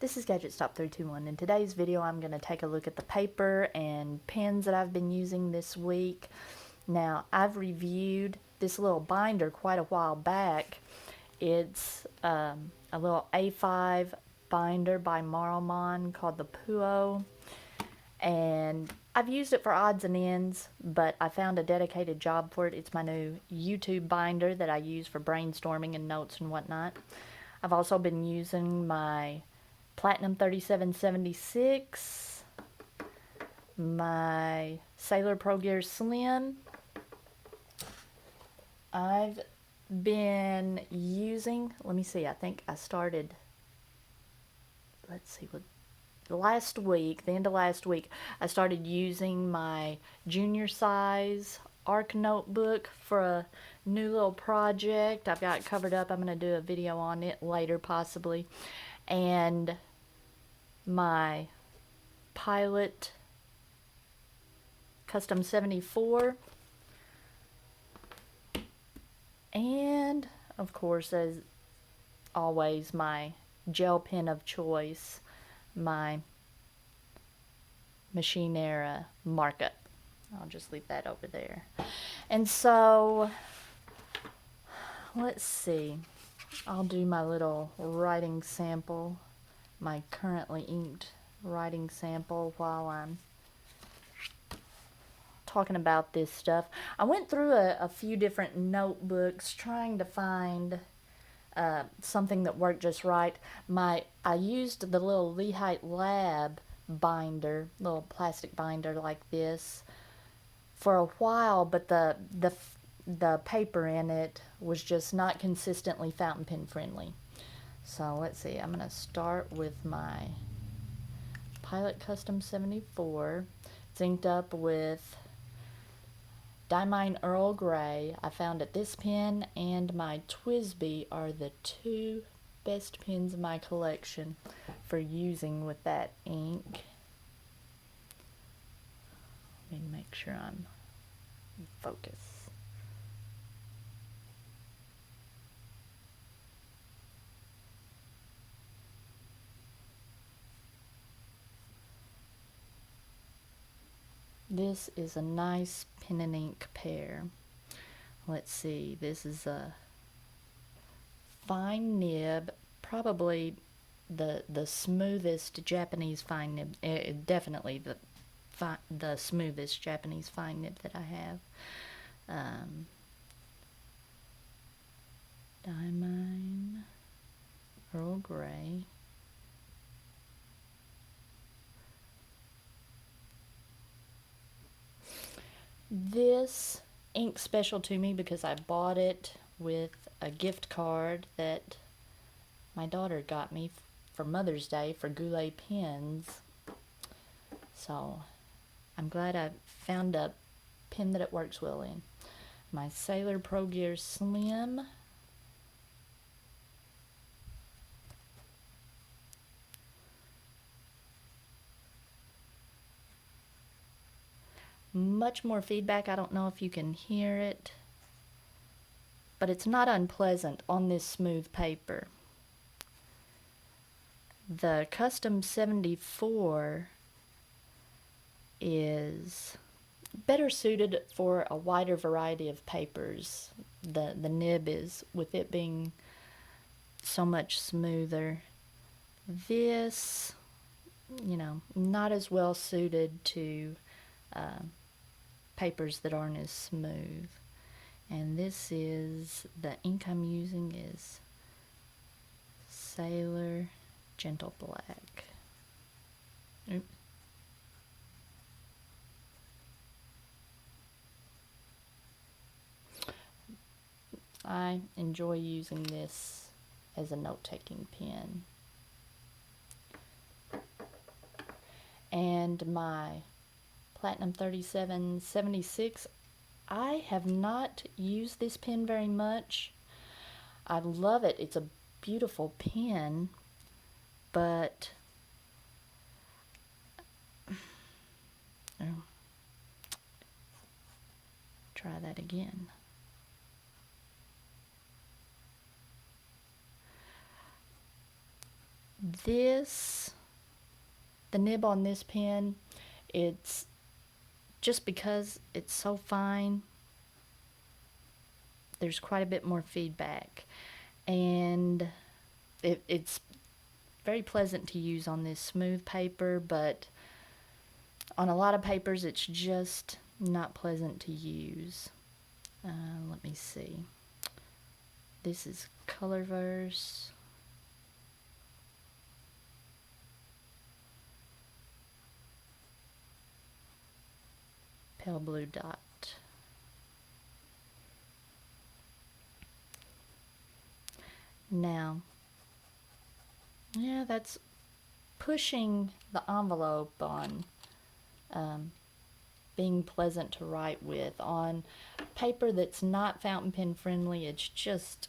This is Gadget Stop 321. In today's video, I'm going to take a look at the paper and pens that I've been using this week. Now, I've reviewed this little binder quite a while back. It's a little A5 binder by Marlmon called the Puo. And I've used it for odds and ends, but I found a dedicated job for it. It's my new YouTube binder that I use for brainstorming and notes and whatnot. I've also been using my Platinum 3776, my Sailor Pro Gear Slim. I've been using, let me see, I think I started, last week, the end of last week, I started using my junior size ARC notebook for a new little project. I've got it covered up. I'm going to do a video on it later possibly. And my Pilot Custom 74. And of course, as always, my gel pen of choice, my Machine Era markup. I'll just leave that over there. And so, let's see. I'll do my little writing sample, my currently inked writing sample while I'm talking about this stuff. I went through a few different notebooks trying to find something that worked just right. I used the little Lehigh Lab binder, little plastic binder like this, for a while, but the paper in it was just not consistently fountain pen friendly. So let's see, I'm going to start with my Pilot Custom 74. It's inked up with Diamine Earl Grey. I found that this pen and my TWSBI are the two best pens in my collection for using with that ink. Let me make sure I'm in focus. This is a nice pen and ink pair. Let's see, this is a fine nib, probably the smoothest Japanese fine nib, definitely the smoothest Japanese fine nib that I have. Diamine Earl Grey. This ink's special to me because I bought it with a gift card that my daughter got me for Mother's Day for Goulet pens. So I'm glad I found a pen that it works well in. My Sailor Pro Gear Slim. Much more feedback. I don't know if you can hear it, but it's not unpleasant on this smooth paper. The Custom 74 is better suited for a wider variety of papers. The nib is, with it being so much smoother. This, you know, not as well suited to papers that aren't as smooth. And this is, the ink I'm using is Sailor Gentle Black. Oops. I enjoy using this as a note-taking pen. And my Platinum 3776, I have not used this pen very much. I love it. It's a beautiful pen, but try that again. This, the nib on this pen, it's just because it's so fine, there's quite a bit more feedback. And it's very pleasant to use on this smooth paper, but on a lot of papers it's just not pleasant to use. Let me see. This is Colorverse. Pale blue dot. Now, yeah, that's pushing the envelope on being pleasant to write with. On paper that's not fountain pen friendly, it's just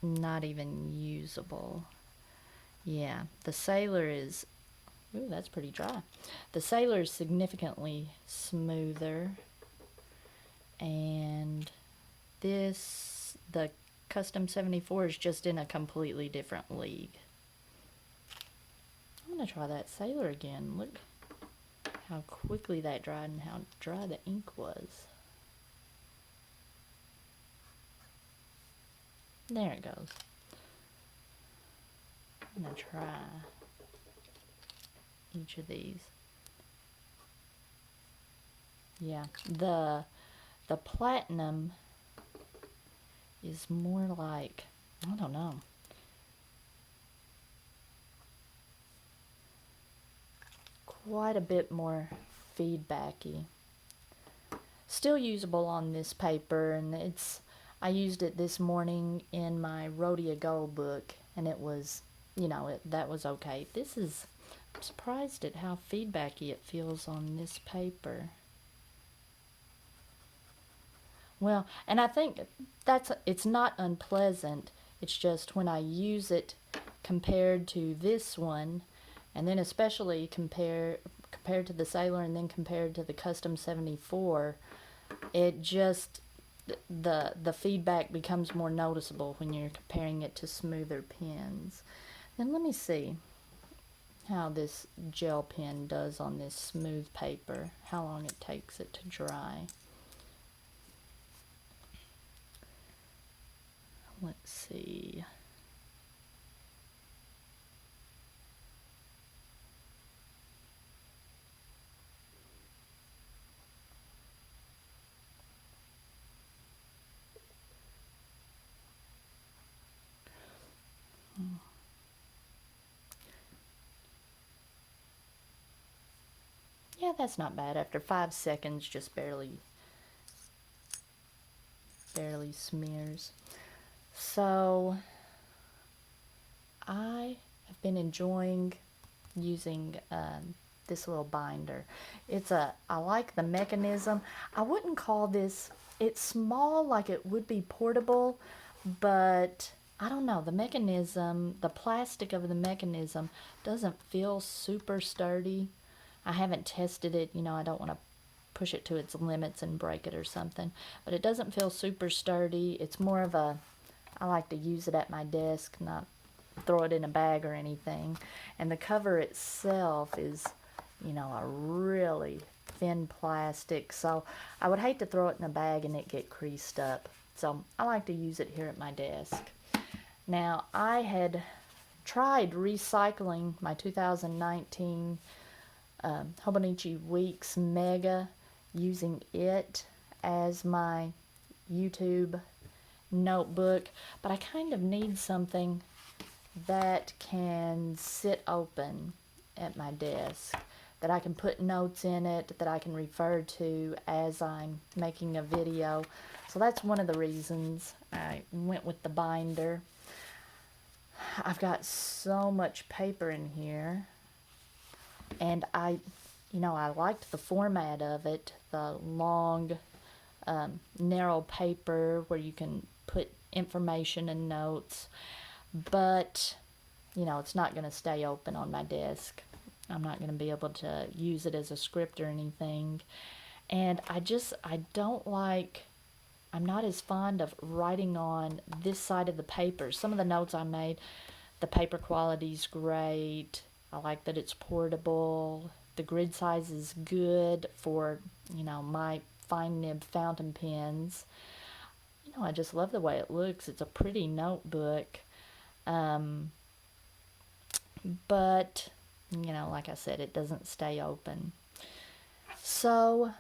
not even usable. Yeah, the Sailor is, ooh, that's pretty dry. The Sailor is significantly smoother, and this, the Custom 74, is just in a completely different league. I'm gonna try that Sailor again. Look how quickly that dried and how dry the ink was. There it goes. I'm gonna try each of these. Yeah, the platinum is more like, I don't know, quite a bit more feedbacky. Still usable on this paper, and I used it this morning in my Rhodia Gold book, and it was, that was okay. I'm surprised at how feedbacky it feels on this paper. Well, and I think it's not unpleasant. It's just when I use it compared to this one, and then especially compared to the Sailor, and then compared to the Custom 74, it just, the feedback becomes more noticeable when you're comparing it to smoother pens. Then let me see how this gel pen does on this smooth paper, how long it takes it to dry. Let's see. Yeah, that's not bad. After 5 seconds, just barely smears. So I have been enjoying using this little binder. I like the mechanism. I wouldn't call this, it's small, like it would be portable, but I don't know, the mechanism, the plastic of the mechanism doesn't feel super sturdy. I haven't tested it, I don't want to push it to its limits and break it or something, but it doesn't feel super sturdy. It's more of I like to use it at my desk, not throw it in a bag or anything. And the cover itself is, a really thin plastic, so I would hate to throw it in a bag and it get creased up. So I like to use it here at my desk. Now, I had tried recycling my 2019 Hobonichi Weeks Mega, using it as my YouTube notebook, but I kind of need something that can sit open at my desk, that I can put notes in it, that I can refer to as I'm making a video. So that's one of the reasons I went with the binder. I've got so much paper in here, and I liked the format of it, the long, narrow paper where you can put information and notes, but it's not going to stay open on my desk. I'm not going to be able to use it as a script or anything. And I'm not as fond of writing on this side of the paper. Some of the notes I made, The paper quality's great. I like that it's portable. The grid size is good for, my fine nib fountain pens. I just love the way it looks. It's a pretty notebook. But, like I said, it doesn't stay open. So,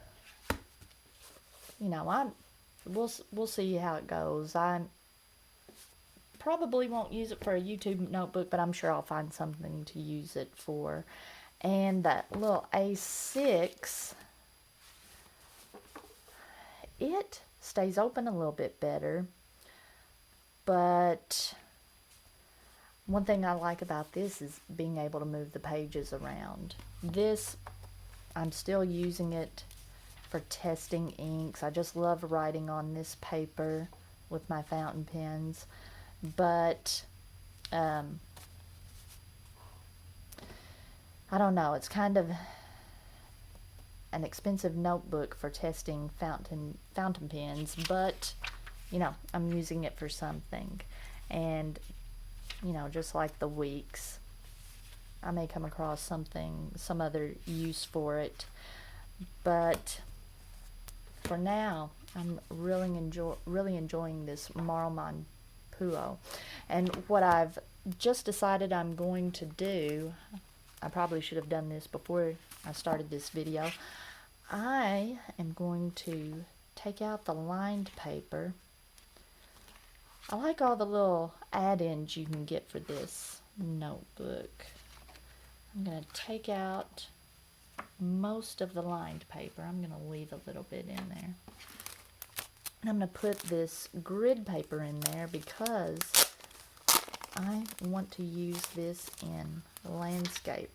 we'll see how it goes. I probably won't use it for a YouTube notebook, but I'm sure I'll find something to use it for. And that little A6, it stays open a little bit better, but one thing I like about this is being able to move the pages around. This, I'm still using it for testing inks. I just love writing on this paper with my fountain pens, but I don't know, it's kind of an expensive notebook for testing fountain pens, but I'm using it for something. And just like the weeks, I may come across some other use for it, but for now I'm really enjoying this Marlman Puo. And what I've just decided I'm going to do, I probably should have done this before I started this video, I am going to take out the lined paper. I like all the little add-ins you can get for this notebook. I'm going to take out most of the lined paper. I'm going to leave a little bit in there. And I'm going to put this grid paper in there because I want to use this in landscape.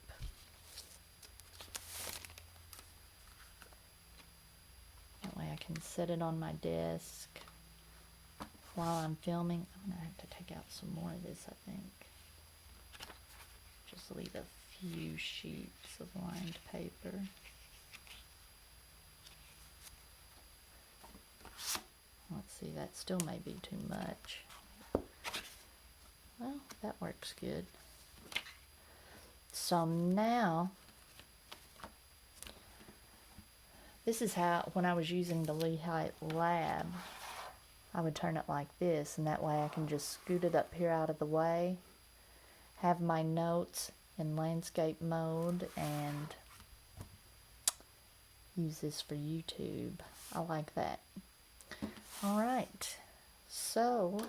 That way I can set it on my desk while I'm filming. I'm going to have to take out some more of this, I think. Just leave a few sheets of lined paper. Let's see, that still may be too much. Well, that works good. So now, this is how, when I was using the Lehigh Lab, I would turn it like this, and that way I can just scoot it up here out of the way, have my notes in landscape mode, and use this for YouTube. I like that. Alright, so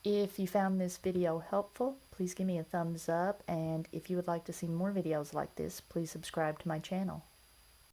if you found this video helpful, please give me a thumbs up, and if you would like to see more videos like this, please subscribe to my channel.